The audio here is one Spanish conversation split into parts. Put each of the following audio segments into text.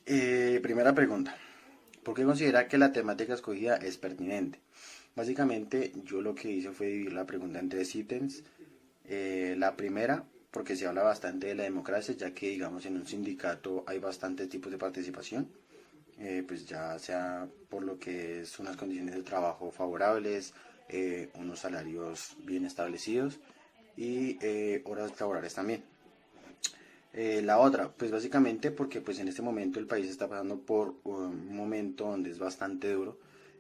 Primera pregunta. ¿Por qué considera que la temática escogida es pertinente? Básicamente, yo lo que hice fue dividir la pregunta en tres ítems. La primera, porque se habla bastante de la democracia, ya que, digamos, en un sindicato hay bastantes tipos de participación, pues ya sea por lo que es unas condiciones de trabajo favorables, unos salarios bien establecidos y horas laborales también. La otra, pues básicamente porque pues en este momento el país está pasando por un momento donde es bastante duro,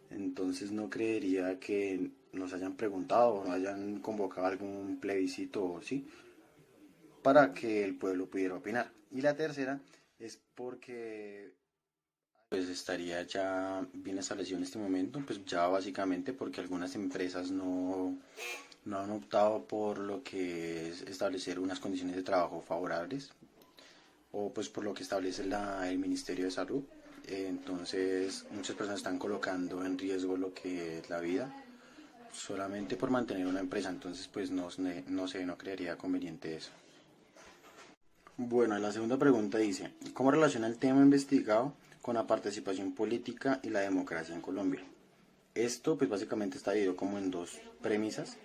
entonces no creería que nos hayan preguntado o hayan convocado algún plebiscito, ¿sí? Para que el pueblo pudiera opinar. Y la tercera es porque pues estaría ya bien establecido en este momento, pues ya básicamente porque algunas empresas no han optado por lo que es establecer unas condiciones de trabajo favorables o pues por lo que establece el Ministerio de Salud. Entonces muchas personas están colocando en riesgo lo que es la vida solamente por mantener una empresa, entonces pues no sé, no creería conveniente eso. Bueno, la segunda pregunta dice, ¿cómo relaciona el tema investigado con la participación política y la democracia en Colombia? Esto pues básicamente está dividido como en dos premisas,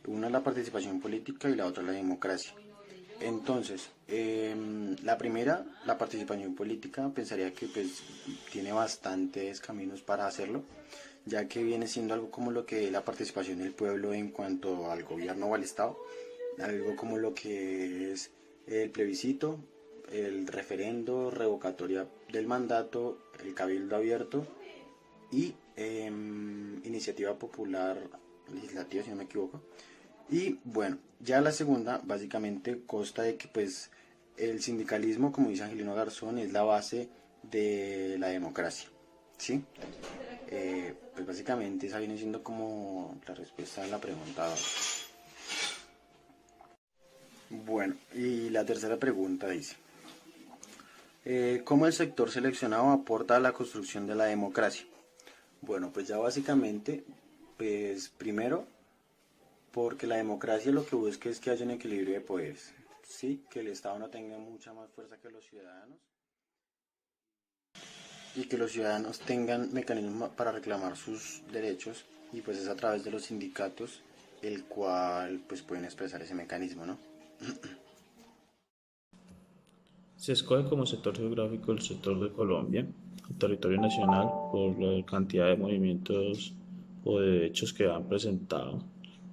una es la participación política y la otra la democracia. Entonces, la primera, la participación política, pensaría que pues tiene bastantes caminos para hacerlo, ya que viene siendo algo como lo que es la participación del pueblo en cuanto al gobierno o al Estado, algo como lo que es el plebiscito, el referendo, revocatoria del mandato, el cabildo abierto y iniciativa popular legislativa, si no me equivoco. Y bueno, ya la segunda básicamente consta de que pues el sindicalismo, como dice Angelino Garzón, es la base de la democracia, ¿sí? Pues básicamente esa viene siendo como la respuesta a la pregunta 2. Bueno, y la tercera pregunta dice, ¿cómo el sector seleccionado aporta a la construcción de la democracia? Bueno, pues ya básicamente, pues primero porque la democracia lo que busca es que haya un equilibrio de poderes, ¿sí? Que el Estado no tenga mucha más fuerza que los ciudadanos y que los ciudadanos tengan mecanismos para reclamar sus derechos y pues es a través de los sindicatos el cual pues pueden expresar ese mecanismo, ¿no? Se escoge como sector geográfico el sector de Colombia, el territorio nacional, por la cantidad de movimientos o de hechos que han presentado,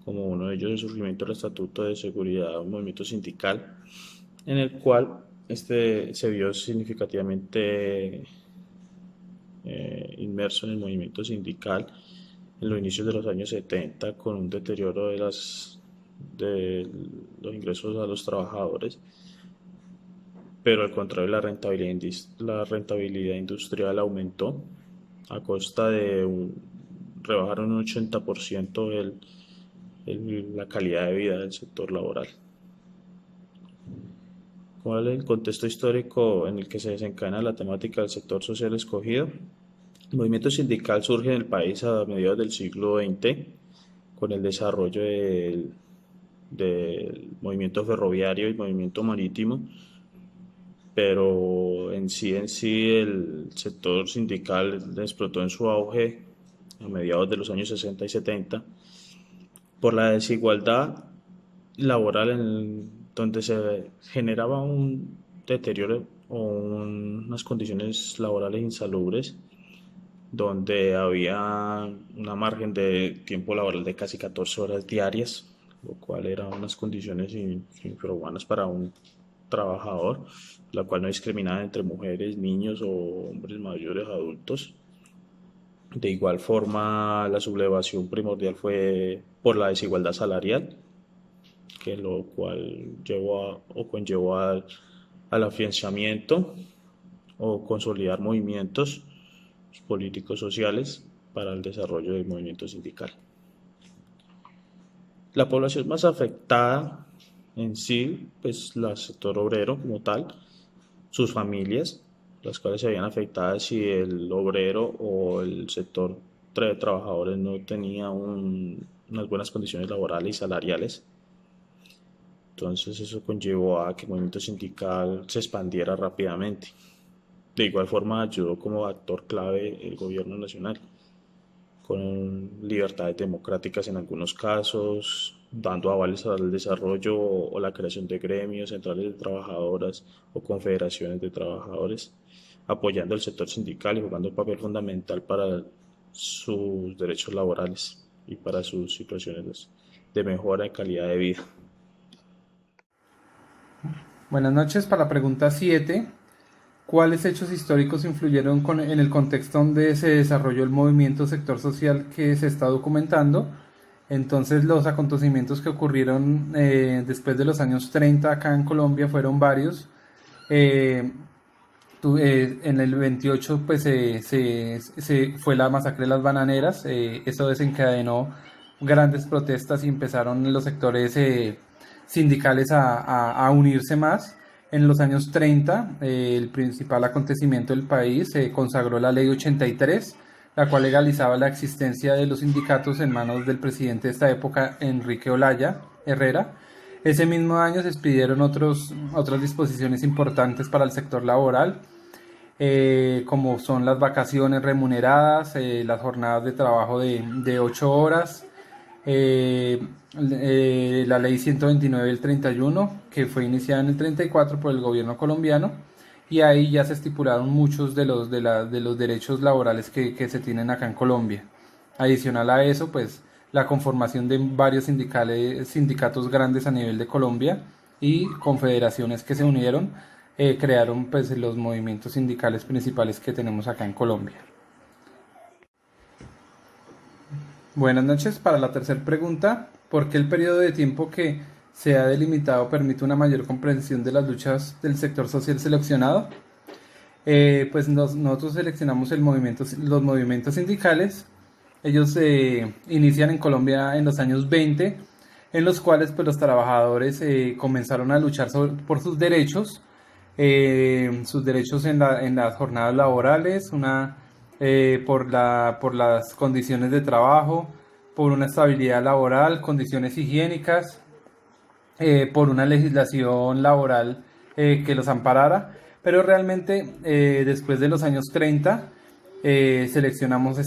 como uno de ellos el surgimiento del Estatuto de Seguridad, un movimiento sindical, en el cual este se vio significativamente inmerso en el movimiento sindical en los inicios de los años 70 con un deterioro de los ingresos a los trabajadores, pero al contrario la rentabilidad industrial aumentó a costa de rebajar un 80% la calidad de vida del sector laboral. ¿Cuál es el contexto histórico en el que se desencadena la temática del sector social escogido? El movimiento sindical surge en el país a mediados del siglo XX con el desarrollo del movimiento ferroviario y movimiento marítimo, pero en sí el sector sindical explotó en su auge a mediados de los años 60 y 70 por la desigualdad laboral donde se generaba un deterioro o unas condiciones laborales insalubres, donde había una margen de tiempo laboral de casi 14 horas diarias, lo cual eran unas condiciones infrahumanas para un trabajador, la cual no discriminaba entre mujeres, niños o hombres mayores adultos. De igual forma, la sublevación primordial fue por la desigualdad salarial, que lo cual o conllevó al afianzamiento o consolidar movimientos políticos sociales para el desarrollo del movimiento sindical. La población más afectada en sí, pues el sector obrero como tal, sus familias, las cuales se habían afectadas si el obrero o el sector de trabajadores no tenía unas buenas condiciones laborales y salariales. Entonces eso conllevó a que el movimiento sindical se expandiera rápidamente. De igual forma ayudó como actor clave el gobierno nacional, con libertades democráticas en algunos casos, dando avales al desarrollo o la creación de gremios, centrales de trabajadoras o confederaciones de trabajadores, apoyando el sector sindical y jugando un papel fundamental para sus derechos laborales y para sus situaciones de mejora de calidad de vida. Buenas noches. Para la pregunta 7, ¿cuáles hechos históricos influyeron en el contexto donde se desarrolló el movimiento sector social que se está documentando? Entonces, los acontecimientos que ocurrieron después de los años 30 acá en Colombia fueron varios. Eh, en el 28 pues fue la masacre de las bananeras. Eso desencadenó grandes protestas y empezaron los sectores sindicales a unirse más. En los años 30, el principal acontecimiento del país se consagró la Ley 83, la cual legalizaba la existencia de los sindicatos en manos del presidente de esta época, Enrique Olaya Herrera. Ese mismo año se expidieron otras disposiciones importantes para el sector laboral, como son las vacaciones remuneradas, las jornadas de trabajo de 8 horas, eh, la ley 129 del 31, que fue iniciada en el 34 por el gobierno colombiano, y ahí ya se estipularon muchos de los derechos laborales que se tienen acá en Colombia. Adicional a eso, pues la conformación de varios sindicatos grandes a nivel de Colombia y confederaciones que se unieron, crearon pues los movimientos sindicales principales que tenemos acá en Colombia. Buenas noches. Para la tercera pregunta, ¿por qué el periodo de tiempo que se ha delimitado permite una mayor comprensión de las luchas del sector social seleccionado? Pues nosotros seleccionamos los movimientos sindicales. Ellos se inician en Colombia en los años 20, en los cuales pues, los trabajadores comenzaron a luchar por sus derechos en las jornadas laborales, por las condiciones de trabajo, por una estabilidad laboral, condiciones higiénicas, por una legislación laboral que los amparara. Pero realmente después de los años 30 seleccionamos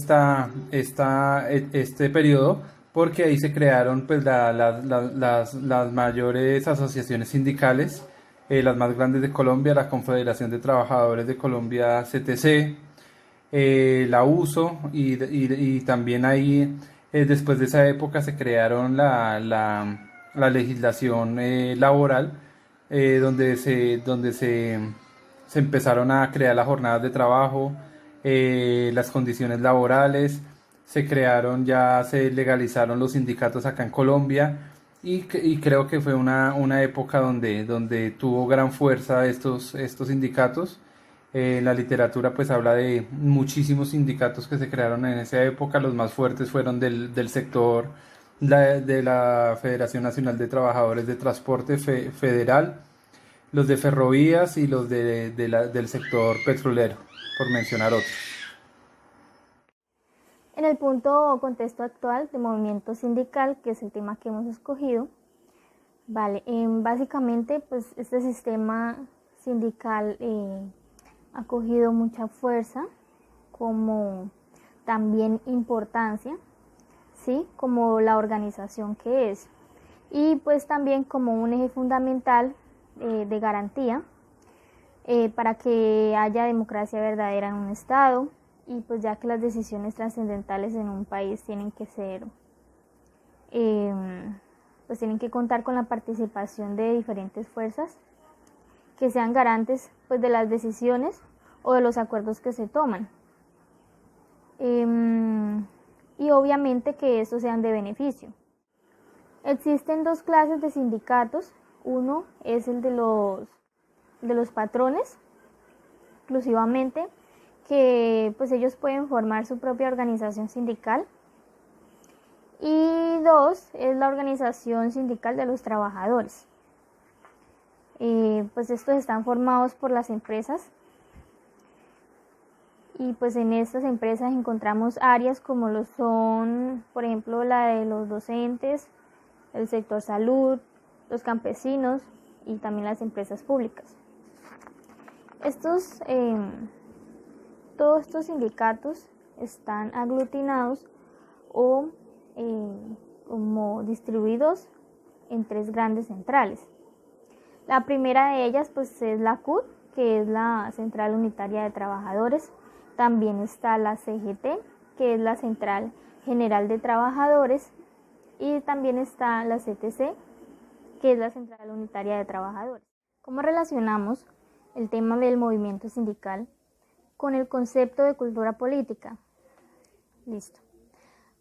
este periodo porque ahí se crearon pues, las mayores asociaciones sindicales, las más grandes de Colombia, la Confederación de Trabajadores de Colombia, CTC, la USO, y también ahí, después de esa época, se crearon la legislación laboral, donde se empezaron a crear las jornadas de trabajo, las condiciones laborales, se legalizaron los sindicatos acá en Colombia, y creo que fue una época donde tuvo gran fuerza estos sindicatos. En la literatura pues habla de muchísimos sindicatos que se crearon en esa época. Los más fuertes fueron del sector de la Federación Nacional de Trabajadores de Transporte Federal, los de ferrovías y los del sector petrolero, por mencionar otros. En el punto o contexto actual de movimiento sindical, que es el tema que hemos escogido, vale, básicamente pues este sistema sindical ha cogido mucha fuerza, como también importancia, ¿sí? Como la organización que es, y pues también como un eje fundamental de garantía para que haya democracia verdadera en un Estado, y pues ya que las decisiones trascendentales en un país tienen que ser, pues tienen que contar con la participación de diferentes fuerzas que sean garantes pues de las decisiones o de los acuerdos que se toman, y obviamente que estos sean de beneficio. Existen dos clases de sindicatos. Uno es el de los patrones exclusivamente, que pues ellos pueden formar su propia organización sindical, y dos es la organización sindical de los trabajadores. Pues estos están formados por las empresas, y pues en estas empresas encontramos áreas como lo son, por ejemplo, la de los docentes, el sector salud, los campesinos y también las empresas públicas. Estos todos estos sindicatos están aglutinados o como distribuidos en 3 grandes centrales. La primera de ellas pues es la CUT, que es la Central Unitaria de Trabajadores. También está la CGT, que es la Central General de Trabajadores, y también está la CTC, que es la Central Unitaria de Trabajadores. ¿Cómo relacionamos el tema del movimiento sindical con el concepto de cultura política? Listo.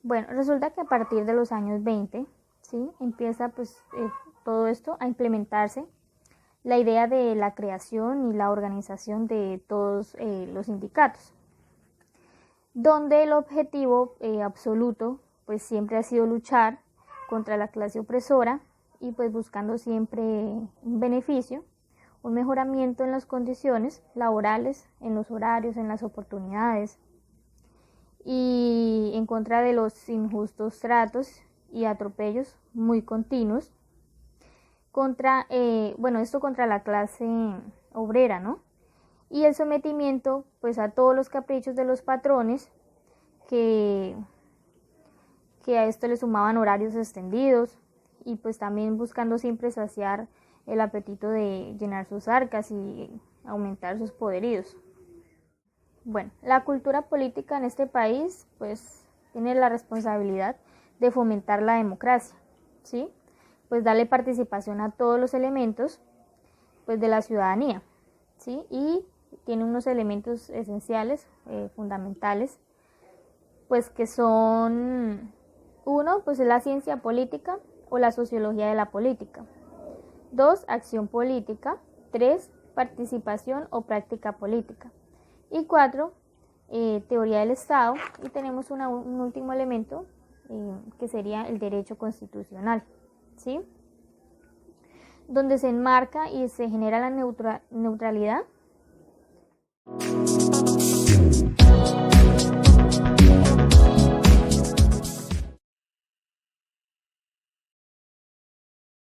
Bueno, resulta que a partir de los años 20, ¿sí?, empieza todo esto a implementarse la idea de la creación y la organización de todos los sindicatos, donde el objetivo absoluto pues siempre ha sido luchar contra la clase opresora y pues buscando siempre un beneficio, un mejoramiento en las condiciones laborales, en los horarios, en las oportunidades, y en contra de los injustos tratos y atropellos muy continuos contra la clase obrera, ¿no? Y el sometimiento pues a todos los caprichos de los patrones, que a esto le sumaban horarios extendidos y pues también buscando siempre saciar el apetito de llenar sus arcas y aumentar sus poderíos. Bueno, la cultura política en este país pues tiene la responsabilidad de fomentar la democracia, ¿sí? Pues darle participación a todos los elementos pues de la ciudadanía, ¿sí? Y tiene unos elementos esenciales, fundamentales, pues que son: 1, pues la ciencia política o la sociología de la política; 2, acción política; 3, participación o práctica política; y 4, teoría del Estado. Y tenemos un último elemento que sería el derecho constitucional, ¿sí?, donde se enmarca y se genera la neutralidad